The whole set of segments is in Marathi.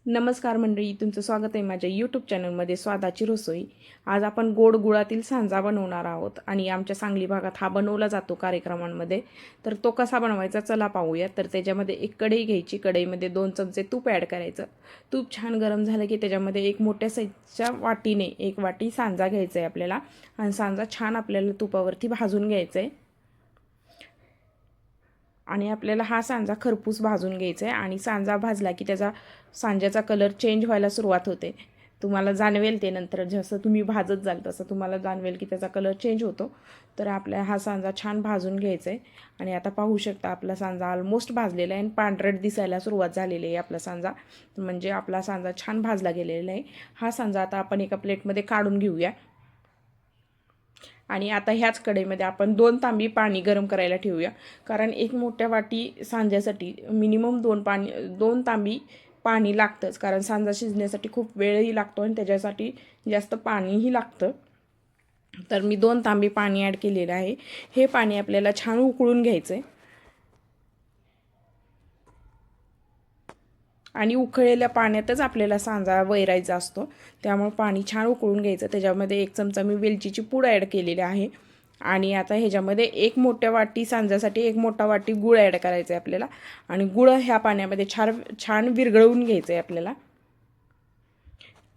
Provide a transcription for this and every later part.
नमस्कार मंडळी, तुमचं स्वागत आहे माझ्या यूट्यूब चॅनलमध्ये स्वादाची रसोई। आज आपण गोड गुळातील सांजा बनवणार आहोत आणि आमच्या सांगली भागात हा बनवला जातो कार्यक्रमांमध्ये। तर तो कसा बनवायचा चला पाहूया। तर त्याच्यामध्ये एक कढई घ्यायची, कढईमध्ये 2 चमचे तूप ॲड करायचं। तूप छान गरम झालं की त्याच्यामध्ये एक मोठ्या साईजच्या वाटीने 1 वाटी सांजा घ्यायचा आहे आपल्याला आणि सांजा छान आपल्याला तुपावरती भाजून घ्यायचा आहे। आणि आपल्याला हा सांजा खरपूस भाजून घ्यायचा आहे आणि सांजा भाजला की त्याचा सांज्याचा कलर चेंज व्हायला सुरुवात होते। तुम्हाला जाणवेल ते नंतर जसं तुम्ही भाजत जाल तसं तुम्हाला जाणवेल की त्याचा कलर चेंज होतो। तर आपला हा सांजा छान भाजून घ्यायचा आहे आणि आता पाहू शकता आपला सांजा ऑलमोस्ट भाजलेला आहे आणि पांढरट दिसायला सुरुवात झालेली आहे आपला सांजा, म्हणजे आपला सांजा छान भाजला गेलेला आहे। हा सांजा आता आपण एका प्लेटमध्ये काढून घेऊया आणि आता ह्याच कढईमध्ये आपण 2 तांबी पाणी गरम करायला ठेवूया, कारण एक मोठ्या वाटी सांज्यासाठी मिनिमम 2 तांबी पाणी लागतंच, कारण सांजा शिजण्यासाठी खूप वेळही लागतो आणि त्याच्यासाठी जास्त पाणीही लागतं। तर मी 2 तांबी पाणी ॲड केलेलं आहे। हे पाणी आपल्याला छान उकळून घ्यायचं आहे आणि उकळलेल्या पाण्यातच आपल्याला सांजा वैरायचा असतो, त्यामुळे पाणी छान उकळून घ्यायचं। त्याच्यामध्ये 1 चमचा मी वेलचीची पूड ॲड केलेली आहे आणि आता ह्याच्यामध्ये 1 मोठ्या वाटी सांजासाठी 1 मोठा वाटी गूळ ॲड करायचा आहे आपल्याला आणि गूळ ह्या पाण्यामध्ये छान विरघळवून घ्यायचं आहे आपल्याला।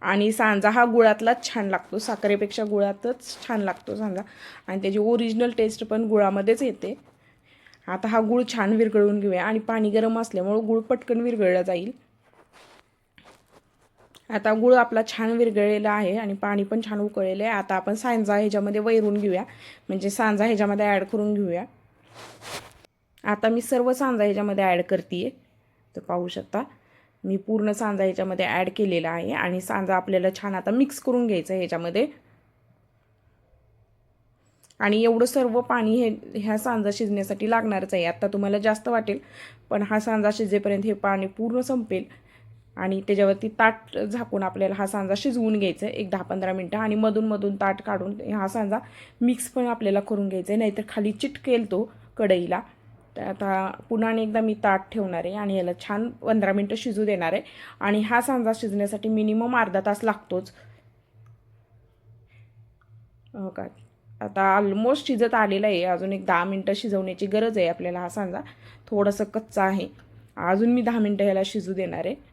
आणि सांजा हा गुळातलाच छान लागतो, साखरेपेक्षा गुळातच छान लागतो सांजा आणि त्याची ओरिजिनल टेस्ट पण गुळामध्येच येते। आता हा गूळ छान विरघळवून घेऊया आणि पाणी गरम असल्यामुळे गूळ पटकन विरघळला जाईल। आता गूळ आपला छान विरघळलेला आहे आणि पाणी पण छान उकळलेलं आहे। आता आपण सांजा ह्याच्यामध्ये वैरून घेऊया, म्हणजे सांजा ह्याच्यामध्ये ॲड करून घेऊया। आता मी सर्व सांजा ह्याच्यामध्ये ॲड करते, तर पाहू शकता मी पूर्ण सांजा ह्याच्यामध्ये ॲड केलेला आहे आणि सांजा आपल्याला छान आता मिक्स करून घ्यायचं आहे ह्याच्यामध्ये। आणि एवढं सर्व पाणी ह्या सांजा शिजण्यासाठी लागणारच आहे। आता तुम्हाला जास्त वाटेल, पण हा सांजा शिजेपर्यंत हे पाणी पूर्ण संपेल आणि त्याच्यावरती ताट झाकून आपल्याला हा सांजा शिजवून घ्यायचा आहे 10-15 मिनटं आणि मधून ताट काढून हा सांजा मिक्स पण आपल्याला करून घ्यायचा आहे, नाहीतर खाली चिटकेल तो कढईला। तर आता पुन्हा एकदा मी ताट ठेवणार आहे आणि याला छान 15 मिनटं शिजू देणार आहे आणि हा सांजा शिजण्यासाठी मिनिमम अर्धा तास लागतोच। हो का, आता ऑलमोस्ट शिजत आलेला आहे, अजून एक 10 मिनटं शिजवण्याची गरज आहे आपल्याला। हा सांजा थोडंसं कच्चा आहे, अजून मी 10 मिनटं ह्याला शिजू देणार आहे।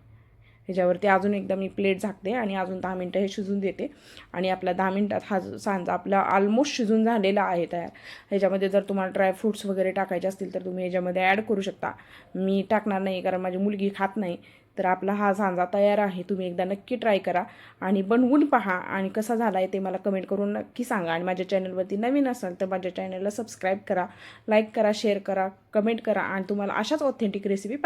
ह्याच्यावरती अजून एकदा मी प्लेट झाकते आणि अजून 10 मिनटं हे शिजून देते आणि आपला 10 मिनटात हा सांजा आपला ऑलमोस्ट शिजून झालेला आहे तयार। ह्याच्यामध्ये जर तुम्हाला ड्रायफ्रूट्स वगैरे टाकायचे असतील तर तुम्ही ह्याच्यामध्ये ॲड करू शकता, मी टाकणार नाही कारण माझी मुलगी खात नाही। तर आपला हा सांजा तयार आहे, तुम्ही एकदा नक्की ट्राय करा आणि बनवून पहा आणि कसा झाला आहे ते मला कमेंट करून नक्की सांगा। आणि माझ्या चॅनलवरती नवीन असाल तर माझ्या चॅनलला सबस्क्राईब करा, लाईक करा, शेअर करा, कमेंट करा आणि तुम्हाला अशाच ऑथेंटिक रेसिपी